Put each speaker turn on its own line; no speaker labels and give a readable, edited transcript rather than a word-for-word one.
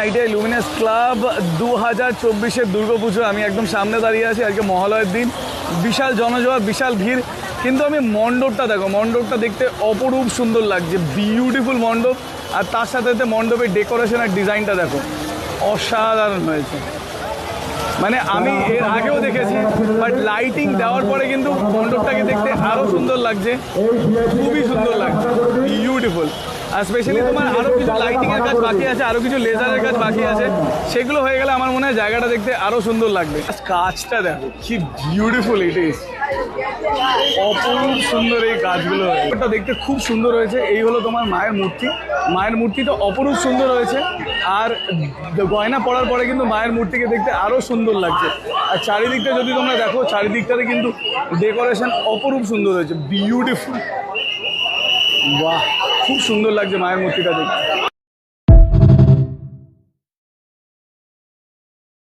Idea luminous club 2024-এর দুর্গাপুজো। আমি একদম সামনে দাঁড়িয়ে আছি, আজকে মহালয়ের দিন, বিশাল জনজোয়ার, বিশাল ভিড়। কিন্তু আমি মণ্ডপটা দেখো, মণ্ডপটা দেখতে অপরূপ সুন্দর লাগছে, বিউটিফুল মণ্ডপ। আর তার সাথে সাথে মণ্ডপের ডেকোরেশন আর ডিজাইনটা দেখো, অসাধারণ হয়েছে। মানে আমি এর আগেও দেখেছি, বাট লাইটিং দেওয়ার পরে কিন্তু মণ্ডপটাকে দেখতে আরও সুন্দর লাগছে, খুবই সুন্দর লাগছে, বিউটিফুল। আর স্পেশালি তোমার আরও কিছু লাইটিংয়ের কাজ বাকি আছে, আরও কিছু লেজারের কাজ বাকি আছে, সেগুলো হয়ে গেলে আমার মনে হয় জায়গাটা দেখতে আরও সুন্দর লাগবে। কাজটা দেখো কি বিউটিফুল ইট ইজ, অপরূপ সুন্দর এই গাছগুলো। এটা দেখতে খুব সুন্দর হয়েছে। এই হলো তোমার মায়ের মূর্তি, মায়ের মূর্তিটা অপরূপ সুন্দর হয়েছে। আর গয়না পরার পরে কিন্তু মায়ের মূর্তিকে দেখতে আরও সুন্দর লাগছে। আর চারিদিকটা যদি তোমরা দেখো, চারিদিকটাতে কিন্তু ডেকোরেশন অপরূপ সুন্দর হয়েছে, বিউটিফুল। বাহ, খুব সুন্দর লাগছে মায়ের মূর্তিটা দেখতে।